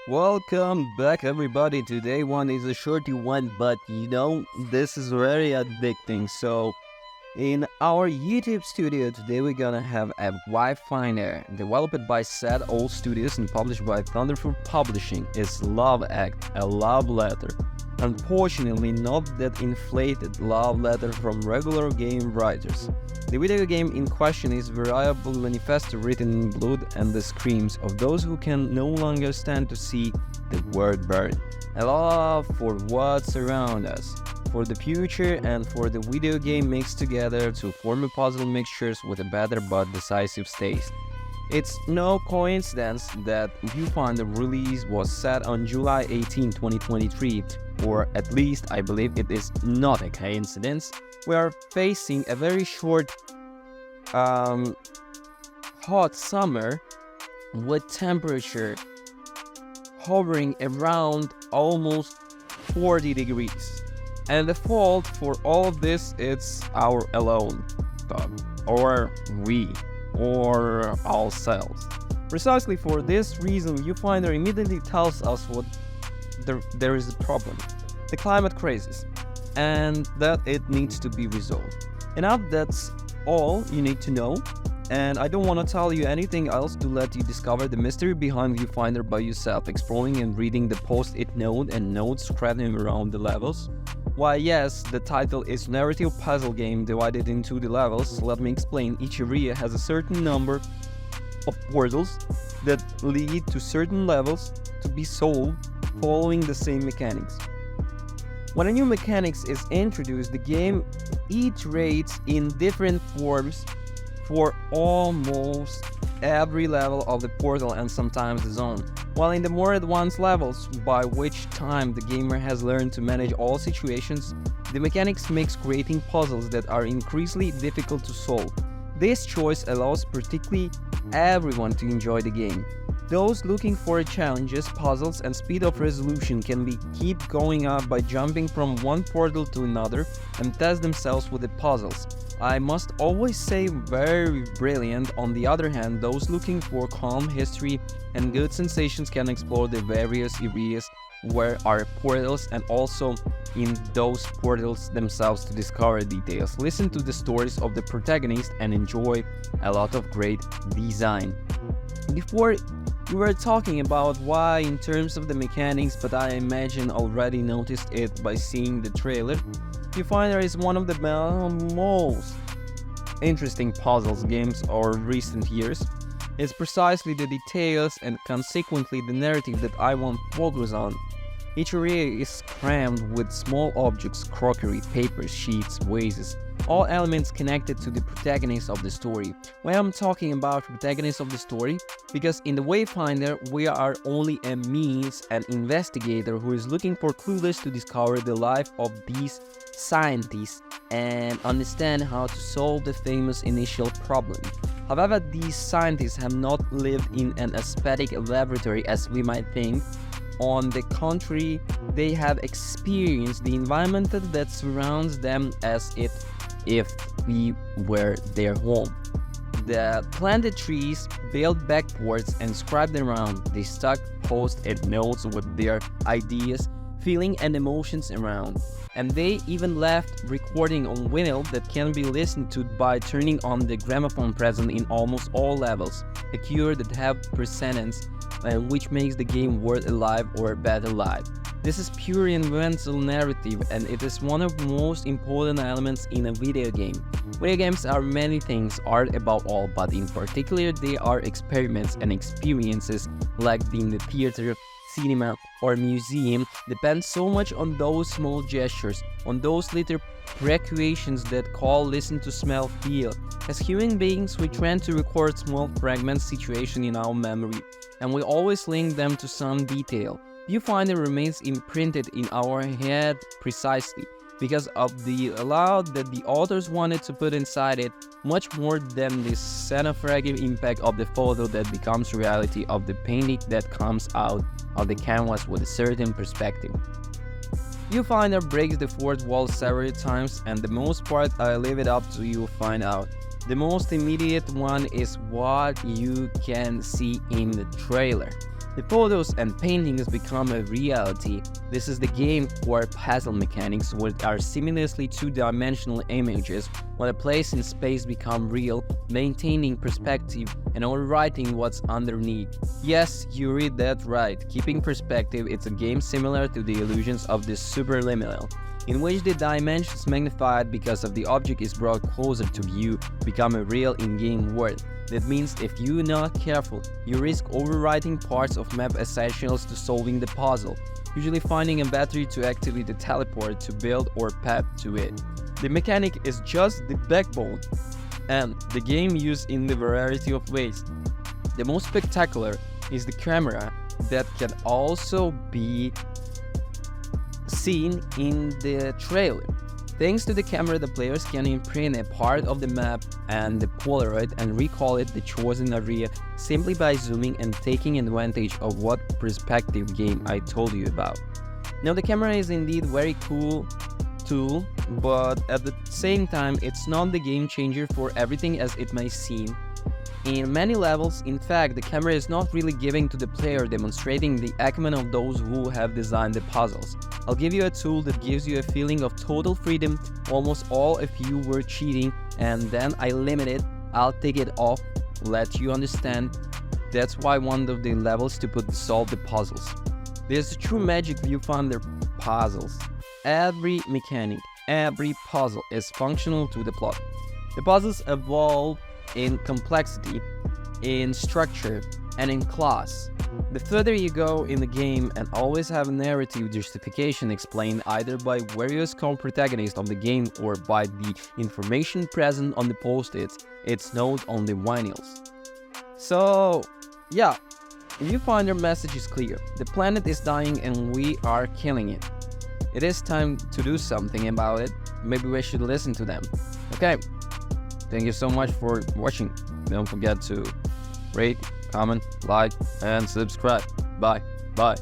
Welcome back, everybody. Today one is a shorty one, but this is very addicting. So, in our YouTube studio today, we're gonna have a Vievfinder, developed by Sad Old Studios and published by Thunderful Publishing. It's Love Act, a love letter. Unfortunately, not that inflated love letter from regular game writers. The video game in question is a variable manifesto written in blood and the screams of those who can no longer stand to see the world burn. A love for what's around us, for the future, and for the video game mixed together to form a puzzle mixtures with a better but decisive taste. It's no coincidence that Viewfinder release was set on July 18, 2023, or at least I believe it is not a coincidence. We are facing a very short, hot summer with temperature hovering around almost 40 degrees. And the fault for all of this is our alone thought, or we, or ourselves. Precisely for this reason, Viewfinder immediately tells us what there is a problem, the climate crisis, and that it needs to be resolved. And that's all you need to know. And I don't want to tell you anything else to let you discover the mystery behind Viewfinder by yourself, exploring and reading the post-it note and notes scattered around the levels. Why, yes, the title is narrative puzzle game divided into the levels. Let me explain. Each area has a certain number of portals that lead to certain levels to be solved following the same mechanics. When a new mechanics is introduced, the game iterates in different forms for almost every level of the portal and sometimes the zone. While in the more advanced levels, by which time the gamer has learned to manage all situations, the mechanics makes creating puzzles that are increasingly difficult to solve. This choice allows particularly everyone to enjoy the game. Those looking for challenges, puzzles, and speed of resolution can keep going up by jumping from one portal to another and test themselves with the puzzles. I must always say very brilliant. On the other hand, those looking for calm history and good sensations can explore the various areas where are portals and also in those portals themselves to discover details. Listen to the stories of the protagonist and enjoy a lot of great design. Before we were talking about why in terms of the mechanics, but I imagine already noticed it by seeing the trailer. Viewfinder is one of the most interesting puzzles games of recent years. It's precisely the details and consequently the narrative that I want to focus on. Each area is crammed with small objects, crockery, papers, sheets, vases, all elements connected to the protagonist of the story. When I'm talking about protagonist of the story, because in the Wayfinder we are only a means, an investigator who is looking for clues to discover the life of these scientists and understand how to solve the famous initial problem. However, these scientists have not lived in an aesthetic laboratory as we might think. On the contrary, they have experienced the environment that surrounds them as if we were their home. The planted trees built backwards and scribed around. They stuck post-it notes with their ideas, feeling and emotions around. And they even left recording on vinyl that can be listened to by turning on the gramophone present in almost all levels, a cure that have precedence which makes the game worth alive or better alive. This is pure inventional narrative and it is one of the most important elements in a video game. Video games are many things, art above all, but in particular they are experiments and experiences like being the theater, cinema, or museum depend so much on those small gestures, on those little recreations that call, listen to, smell, feel. As human beings, we tend to record small fragments situation in our memory, and we always link them to some detail. Viewfinder remains imprinted in our head precisely because of the allowed that the authors wanted to put inside it, much more than the xenophagic impact of the photo that becomes reality of the painting that comes out of the canvas with a certain perspective. Viewfinder breaks the fourth wall several times, and the most part I leave it up to you find out. The most immediate one is what you can see in the trailer. The photos and paintings become a reality. This is the game core puzzle mechanics, which are seamlessly two-dimensional images when a place in space become real, maintaining perspective and overwriting what's underneath. Yes, you read that right. Keeping perspective, it's a game similar to the illusions of the superliminal, in which the dimensions magnified because of the object is brought closer to view, become a real in-game world. That means if you're not careful, you risk overwriting parts of map essentials to solving the puzzle, usually finding a battery to activate the teleport to build or path to it. The mechanic is just the backbone, and the game used in the variety of ways. The most spectacular is the camera that can also be seen in the trailer. Thanks to the camera, the players can imprint a part of the map and the Polaroid and recall it the chosen area simply by zooming and taking advantage of what perspective game I told you about. Now the camera is indeed very cool tool, but at the same time it's not the game changer for everything as it may seem. In many levels, in fact, the camera is not really giving to the player, demonstrating the acumen of those who have designed the puzzles. I'll give you a tool that gives you a feeling of total freedom, almost all if you were cheating, and then I limit it, I'll take it off, let you understand. That's why one of the levels to put to solve the puzzles. There's a true magic Viewfinder puzzles. Every mechanic, every puzzle is functional to the plot. The puzzles evolve in complexity, in structure, and in class. The further you go in the game and always have a narrative justification explained either by various co-protagonists of the game or by the information present on the post-its, it's noted on the vinyls. So, yeah, Viewfinder message is clear. The planet is dying and we are killing it. It is time to do something about it. Maybe we should listen to them. Okay. Thank you so much for watching. Don't forget to rate, comment, like, and subscribe. Bye. Bye.